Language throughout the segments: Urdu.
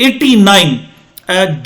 89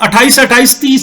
28,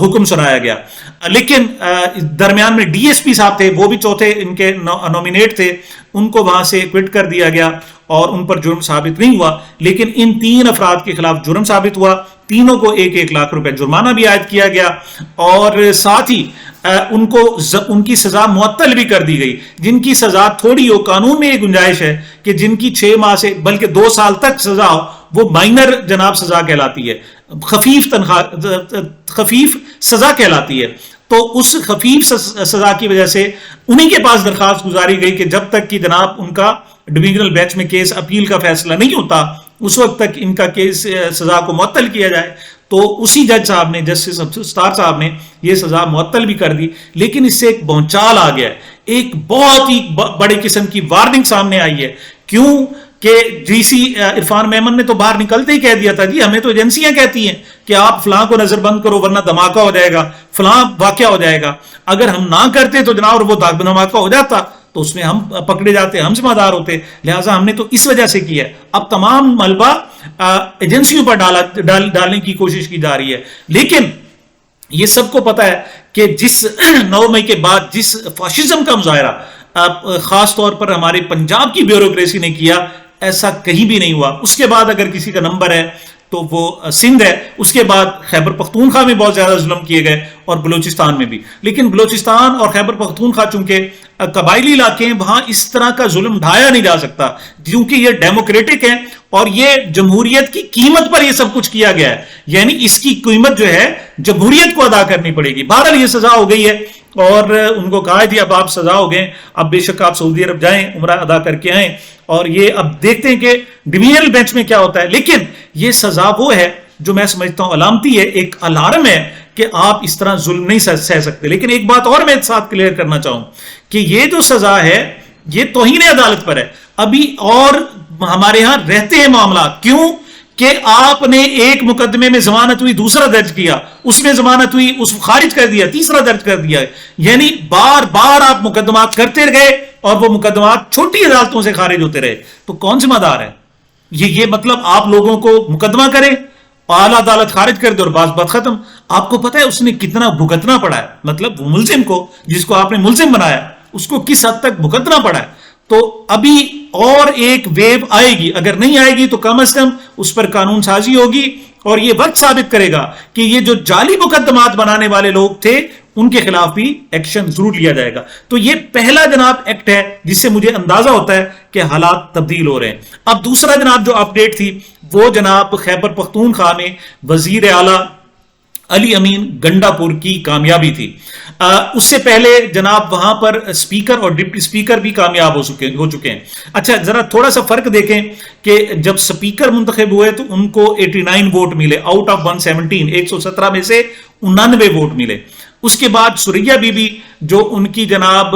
حکم سنایا گیا. لیکن درمیان میں ڈی ایس پی صاحب تھے, وہ بھی چوتھے ان کے نومینیٹ تھے, ان کو وہاں سے کوئٹ کر دیا گیا اور ان پر جرم ثابت نہیں ہوا. لیکن ان 3 افراد کے خلاف جرم ثابت ہوا, تینوں کو 1-1 لاکھ روپے جرمانہ بھی عائد کیا گیا, اور ساتھ ہی ان کی سزا معطل بھی کر دی گئی. جن کی سزا تھوڑی ہو, قانون میں یہ گنجائش ہے کہ جن کی 6 ماہ سے بلکہ 2 سال تک سزا ہو, وہ مائنر جناب سزا کہلاتی ہے, خفیف سزا کہلاتی ہے. تو اس خفیف سزا کی وجہ سے انہی کے پاس درخواست گزاری گئی کہ جب تک کہ جناب ان کا ڈویژنل بینچ میں کیس اپیل کا فیصلہ نہیں ہوتا, اس وقت تک ان کا کیس سزا کو معطل کیا جائے. تو اسی جج صاحب نے, جسٹس افسار صاحب نے یہ سزا معطل بھی کر دی. لیکن اس سے ایک بھونچال آ گیا ہے, ایک بہت ہی بڑے قسم کی وارننگ سامنے آئی ہے. کیوں کہ جی سی عرفان میمن نے تو باہر نکلتے ہی کہہ دیا تھا, جی ہمیں تو ایجنسیاں کہتی ہیں کہ آپ فلاں کو نظر بند کرو ورنہ دھماکہ ہو جائے گا, فلاں واقعہ ہو جائے گا. اگر ہم نہ کرتے تو جناب وہ دھماکہ ہو جاتا تو اس میں ہم پکڑے جاتے, ہم ذمہ دار ہوتے. لہٰذا ہم نے تو اس وجہ سے کیا ہے. اب تمام ملبہ ایجنسیوں پر ڈالنے کی کوشش کی جا رہی ہے. لیکن یہ سب کو پتا ہے کہ جس 9 مئی کے بعد جس فاشزم کا مظاہرہ خاص طور پر ہمارے پنجاب کی بیوروکریسی نے کیا, ایسا کہیں بھی نہیں ہوا. اس کے بعد اگر کسی کا نمبر ہے تو وہ سندھ ہے, اس کے بعد خیبر پختونخوا میں بہت زیادہ ظلم کیے گئے اور بلوچستان میں بھی. لیکن بلوچستان اور خیبر پختونخوا چونکہ قبائلی علاقے ہیں, وہاں اس طرح کا ظلم ڈھایا نہیں جا سکتا کیونکہ یہ ڈیموکریٹک ہے اور یہ جمہوریت کی قیمت پر یہ سب کچھ کیا گیا ہے. یعنی اس کی قیمت جو ہے جمہوریت کو ادا کرنی پڑے گی. بہرحال یہ سزا ہو گئی ہے اور ان کو کہا جی اب آپ سزا ہو گئے, اب بے شک آپ سعودی عرب جائیں, عمرہ ادا کر کے آئیں, اور یہ اب دیکھتے ہیں کہ ڈویژنل بینچ میں کیا ہوتا ہے. لیکن یہ سزا وہ ہے جو میں سمجھتا ہوں علامتی ہے, ایک الارم ہے کہ آپ اس طرح ظلم نہیں سہ سکتے. لیکن ایک بات اور میں ساتھ کلیئر کرنا چاہوں کہ یہ جو سزا ہے یہ توہین عدالت پر ہے. ابھی اور ہمارے ہاں رہتے ہیں معاملات. کیوں کہ آپ نے ایک مقدمے میں ضمانت ہوئی, دوسرا درج کیا, اس میں ضمانت ہوئی, اس کو خارج کر دیا, تیسرا درج کر دیا. یعنی بار بار آپ مقدمات کرتے گئے اور وہ مقدمات چھوٹی عدالتوں سے خارج ہوتے رہے. تو کون ذمہ دار ہے؟ یہ مطلب آپ لوگوں کو مقدمہ کرے, اعلیٰ عدالت خارج کر دے اور بات ختم. آپ کو پتا ہے اس نے کتنا بھگتنا پڑا ہے, مطلب وہ ملزم کو, جس کو آپ نے ملزم بنایا, اس کو کس حد تک بھگتنا پڑا ہے. تو ابھی اور ایک ویو آئے گی, اگر نہیں آئے گی تو کم از کم اس پر قانون سازی ہوگی اور یہ وقت ثابت کرے گا کہ یہ جو جعلی مقدمات بنانے والے لوگ تھے ان کے خلاف بھی ایکشن ضرور لیا جائے گا. تو یہ پہلا جناب ایکٹ ہے جس سے مجھے اندازہ ہوتا ہے کہ حالات تبدیل ہو رہے ہیں. اب دوسرا جناب جو اپڈیٹ تھی وہ جناب خیبر پختونخوا میں وزیر اعلیٰ علی امین گنڈا پور کی کامیابی تھی. اس سے پہلے جناب وہاں پر اسپیکر اور ڈپٹی اسپیکر بھی کامیاب ہو چکے ہیں. اچھا ذرا تھوڑا سا فرق دیکھیں کہ جب اسپیکر منتخب ہوئے تو ان کو 89 ووٹ ملے آؤٹ آف 117, 117 میں سے 99 ووٹ ملے. اس کے بعد سوریا بی بی جو ان کی جناب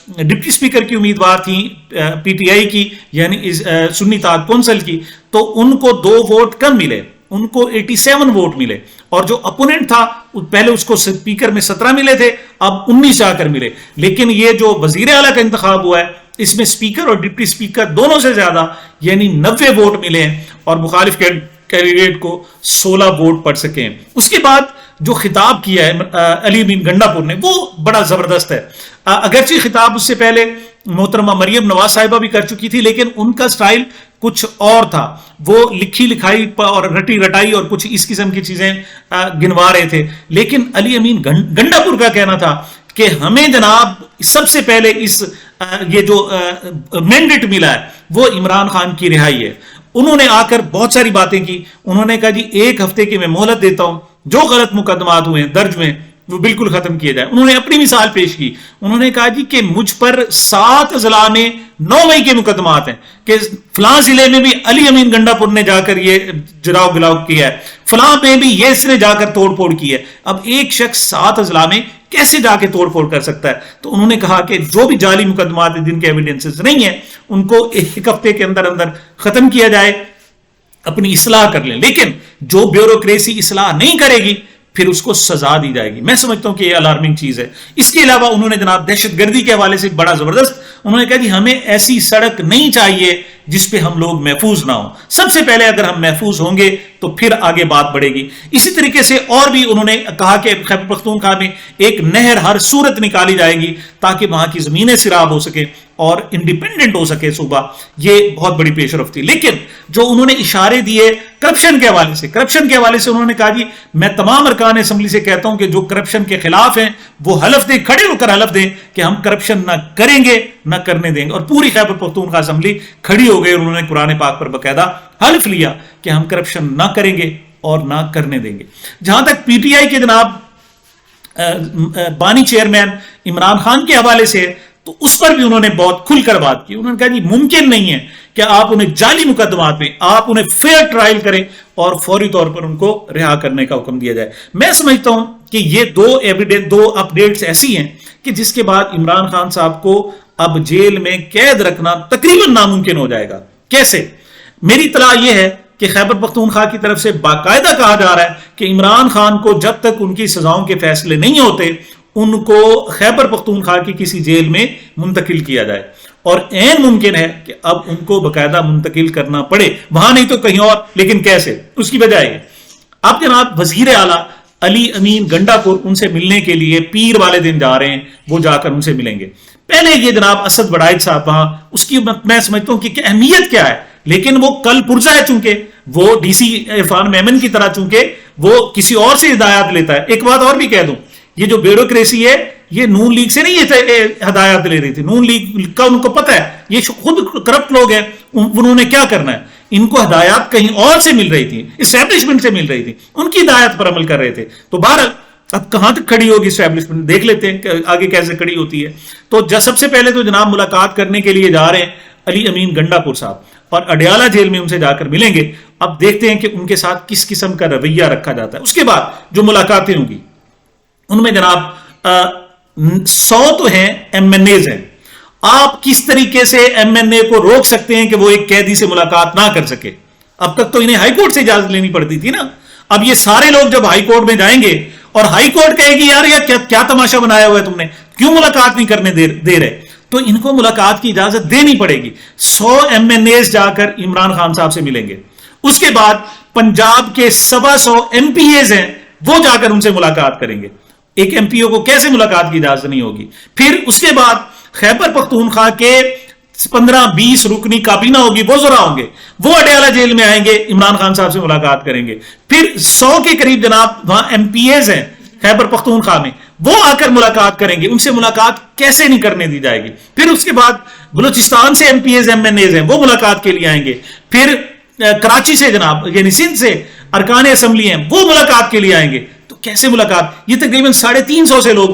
ڈپٹی اسپیکر کی امیدوار تھیں پی ٹی آئی کی, یعنی سنی اتحاد کونسل کی, تو ان کو 2 ووٹ کم ملے, ان کو 87 ووٹ ملے. اور جو اپوننٹ تھا پہلے اس کو اسپیکر میں 17 ملے تھے, اب 19 آ کر ملے. لیکن یہ جو وزیر اعلیٰ کا انتخاب ہوا ہے اس میں اسپیکر اور ڈپٹی اسپیکر دونوں سے زیادہ یعنی 90 ووٹ ملے ہیں اور مخالف کینڈیڈیٹ کو 16 ووٹ پڑ سکے ہیں. اس کے بعد جو خطاب کیا ہے علی امین گنڈا پور نے وہ بڑا زبردست ہے. اگرچہ خطاب اس سے پہلے محترمہ مریم نواز صاحبہ بھی کر چکی تھی, لیکن ان کا سٹائل کچھ اور تھا. وہ لکھی لکھائی اور رٹی رٹائی اور کچھ اس قسم کی چیزیں گنوا رہے تھے. لیکن علی امین گنڈا پور کا کہنا تھا کہ ہمیں جناب سب سے پہلے یہ جو مینڈیٹ ملا ہے وہ عمران خان کی رہائی ہے. انہوں نے آ کر بہت ساری باتیں کی. انہوں نے کہا جی 1 ہفتے کی میں مہلت دیتا ہوں, جو غلط مقدمات ہوئے ہیں درج میں وہ بالکل ختم کیے جائے. انہوں نے اپنی مثال پیش کی. انہوں نے کہا جی کہ مجھ پر 7 اضلاع میں 9 مئی کے مقدمات ہیں کہ فلاں ضلع میں بھی علی امین گنڈا پور نے جا کر یہ جراؤ گلاؤ کیا ہے, فلاں میں بھی یہ اس نے جا کر توڑ پھوڑ کی ہے. اب ایک شخص 7 اضلاع میں کیسے جا کے توڑ پھوڑ کر سکتا ہے؟ تو انہوں نے کہا کہ جو بھی جعلی مقدمات ہیں جن کے ایویڈنسز نہیں ہیں ان کو 1 ہفتے کے اندر اندر ختم کیا جائے, اپنی اصلاح کر لیں. لیکن جو بیوروکریسی اصلاح نہیں کرے گی پھر اس کو سزا دی جائے گی. میں سمجھتا ہوں کہ یہ الارمنگ چیز ہے. اس کے علاوہ انہوں نے جناب دہشت گردی کے حوالے سے بڑا زبردست انہوں نے کہا جی ہمیں ایسی سڑک نہیں چاہیے جس پہ ہم لوگ محفوظ نہ ہوں. سب سے پہلے اگر ہم محفوظ ہوں گے تو پھر آگے بات بڑھے گی. اسی طریقے سے اور بھی انہوں نے کہا کہ خیبر پختونخوا میں ایک نہر ہر صورت نکالی جائے گی تاکہ وہاں کی زمینیں سیراب ہو سکے اور انڈیپینڈنٹ ہو سکے صوبہ. یہ بہت بڑی پیش رفت تھی. لیکن جو انہوں نے اشارے دیے کرپشن کے حوالے سے انہوں نے کہا جی میں تمام ارکان اسمبلی سے کہتا ہوں کہ جو کرپشن کے خلاف ہیں وہ حلف دیں, کھڑے ہو کر حلف دیں کہ ہم کرپشن نہ کریں گے نہ کرنے دیں گے. اور پوری خیبر پختونخوا اسمبلی کھڑی ہو گئی اور انہوں نے قرآن پاک پر باقاعدہ حلف لیا کہ ہم کرپشن نہ کریں گے اور نہ کرنے دیں گے. جہاں تک پی ٹی آئی کے جناب بانی چیئرمین عمران خان کے حوالے سے, تو اس پر بھی انہوں نے بہت کھل کر بات کی. انہوں نے کہا جی ممکن نہیں ہے کہ آپ انہیں جعلی مقدمات میں آپ انہیں فیئر ٹرائل کریں اور فوری طور پر ان کو رہا کرنے کا حکم دیا جائے. میں سمجھتا ہوں کہ یہ دو اپڈیٹس ایسی ہیں کہ جس کے بعد عمران خان صاحب کو اب جیل میں قید رکھنا تقریباً ناممکن ہو جائے گا. کیسے؟ میری اطلاع یہ ہے کہ خیبر پختونخوا کی طرف سے باقاعدہ کہا جا رہا ہے کہ عمران خان کو جب تک ان کی سزاؤں کے فیصلے نہیں ہوتے ان کو خیبر پختونخوا کی کسی جیل میں منتقل کیا جائے. اور عین ممکن ہے کہ اب ان کو باقاعدہ منتقل کرنا پڑے, وہاں نہیں تو کہیں اور. لیکن کیسے؟ اس کی وجہ ہے اب جناب وزیر اعلیٰ علی امین گنڈا پور ان سے ملنے کے لیے پیر والے دن جا رہے ہیں, وہ جا کر ان سے ملیں گے. پہلے یہ جناب اسد بڑائچ صاحب وہاں, اس کی میں سمجھتا ہوں کہ اہمیت کیا ہے, لیکن وہ کل پرزا ہے چونکہ وہ ڈی سی عرفان میمن کی طرح چونکہ وہ کسی اور سے ہدایات لیتا ہے. ایک بات اور بھی کہہ دوں, یہ جو بیوروکریسی ہے یہ نون لیگ سے نہیں یہ ہدایات لے رہی تھی. نون لیگ کا ان کو پتہ ہے یہ خود کرپٹ لوگ ہیں, انہوں نے کیا کرنا ہے. ان کو ہدایات کہیں اور سے مل رہی تھی, اسٹیبلشمنٹ سے مل رہی تھی, ان کی ہدایات پر عمل کر رہے تھے. تو بہرحال اب کہاں تک کھڑی ہوگی اسٹیبلشمنٹ, دیکھ لیتے ہیں کہ آگے کیسے کھڑی ہوتی ہے. تو سب سے پہلے تو جناب ملاقات کرنے کے لیے جا رہے ہیں علی امین گنڈا پور صاحب اور اڈیالہ جیل میں ان سے جا کر ملیں گے. اب دیکھتے ہیں کہ ان کے ساتھ کس قسم کا رویہ رکھا جاتا ہے. اس کے بعد جو ملاقاتیں ہوں گی ان میں جناب 100 تو ہیں ایم این ایز ہیں. آپ کس طریقے سے ایم این اے کو روک سکتے ہیں کہ وہ ایک قیدی سے ملاقات نہ کر سکے؟ اب تک تو انہیں ہائی کورٹ سے اجازت لینی پڑتی تھی نا. اب یہ سارے لوگ جب ہائی کورٹ میں جائیں گے اور ہائی کورٹ کہے گی یار یہ کیا تماشا بنایا ہوا ہے تم نے, کیوں ملاقات نہیں کرنے دے رہے, تو ان کو ملاقات کی اجازت دینی پڑے گی. 100 ایم این ایز جا کر عمران خان صاحب سے ملیں گے. اس کے بعد پنجاب کے 125 ایم پی ایز ہیں وہ جا کر ان سے ملاقات کریں گے. ایک ایم پی او کو کیسے ملاقات کی اجازت نہیں ہوگی؟ پھر اس کے بعد خیبر پختونخوا کے 15-20 رکنی کابینہ ہوگی, وہ ذرا ہوں گے, وہ اڈیالہ جیل میں آئیں گے, عمران خان صاحب سے ملاقات کریں گے. پھر 100 کے قریب جناب وہاں ایم پی ایز ہیں خیبر پختونخوا میں, وہ آ کر ملاقات کریں گے. ان سے ملاقات کیسے نہیں کرنے دی جائے گی؟ پھر اس کے بعد بلوچستان سے M P As M N As ہیں, وہ ملاقات کے لیے آئیں گے. پھر کراچی سے جناب یعنی سندھ سے ارکان اسمبلی ہیں, وہ ملاقات کے لیے آئیں گے. تو کیسے ملاقات؟ یہ تقریباً 350 سے لوگ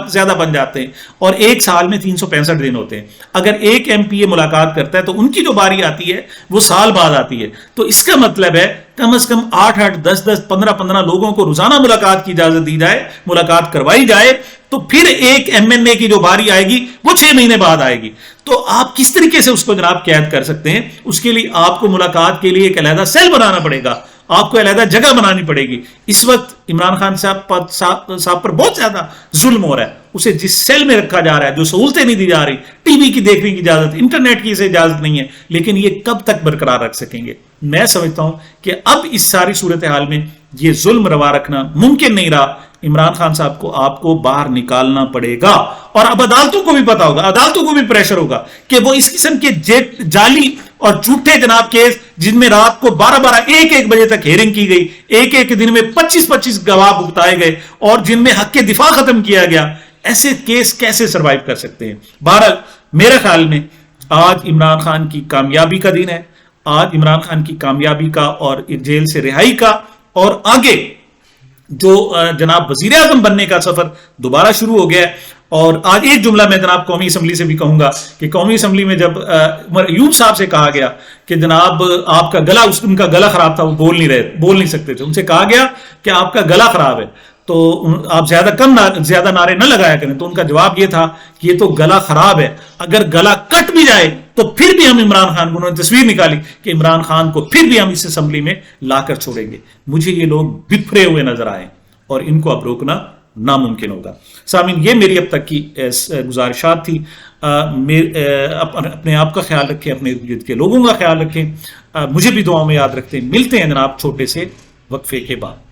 زیادہ بن جاتے ہیں اور ایک سال میں 365 دن ہوتے ہیں. اگر ایک ایم پی اے ملاقات کرتا ہے تو ان کی جو باری آتی ہے وہ سال بعد آتی ہے. تو اس کا مطلب ہے کم از کم 8-8, 10-10, 15-15 لوگوں کو روزانہ ملاقات کی اجازت دی جائے, ملاقات کروائی جائے, تو پھر ایک ایم این اے کی جو باری آئے گی وہ 6 مہینے بعد آئے گی. تو آپ کس طریقے سے اس کو جناب قید کر سکتے ہیں؟ اس کے لیے آپ کو ملاقات کے لیے ایک علیحدہ سیل بنانا پڑے گا, آپ کو علیحدہ جگہ بنانی پڑے گی. اس وقت عمران خان صاحب پر بہت زیادہ ظلم ہو رہا ہے. اسے جس سیل میں رکھا جا رہا ہے, جو سہولتیں نہیں دی جا رہی, ٹی وی کی دیکھنے کی اجازت, انٹرنیٹ کی اسے اجازت نہیں ہے, لیکن یہ کب تک برقرار رکھ سکیں گے؟ میں سمجھتا ہوں کہ اب اس ساری صورتحال میں یہ ظلم روا رکھنا ممکن نہیں رہا. عمران خان صاحب کو آپ کو باہر نکالنا پڑے گا. اور اب عدالتوں کو بھی پتا ہوگا, عدالتوں کو بھی پریشر ہوگا کہ وہ اس قسم کے جعلی اور جھوٹے جناب کیس جن میں رات کو 12-12, 1-1 بجے تک ہیرنگ کی گئی, ایک دن میں 25-25 گواہ بھگتائے گئے اور جن میں حق کے دفاع ختم کیا گیا, ایسے کیس کیسے سروائیو کر سکتے ہیں؟ بہرحال میرے خیال میں آج عمران خان کی کامیابی کا دن ہے. آج عمران خان کی کامیابی کا اور جیل سے رہائی کا اور آگے جو جناب وزیر اعظم بننے کا سفر دوبارہ شروع ہو گیا ہے. اور آج ایک جملہ میں جناب قومی اسمبلی سے بھی کہوں گا کہ قومی اسمبلی میں جب عمر ایوب صاحب سے کہا گیا کہ جناب آپ کا گلا, ان کا گلا خراب تھا, وہ بول نہیں سکتے تھے, ان سے کہا گیا کہ آپ کا گلا خراب ہے تو آپ زیادہ نعرے نہ لگایا کریں, تو ان کا جواب یہ تھا کہ یہ تو گلا خراب ہے, اگر گلا کٹ بھی جائے تو پھر بھی ہم عمران خان کو, انہوں نے تصویر نکالی کہ عمران خان کو پھر بھی ہم اس اسمبلی میں لا کر چھوڑیں گے. مجھے یہ لوگ بکھرے ہوئے نظر آئے اور ان کو اب روکنا ناممکن ہوگا. سامعین، یہ میری اب تک کی گزارشات تھی. اپنے آپ کا خیال رکھیں، اپنے ارد گرد کے لوگوں کا خیال رکھیں، مجھے بھی دعاؤں میں یاد رکھتے ہیں. ملتے ہیں جناب چھوٹے سے وقفے کے بعد.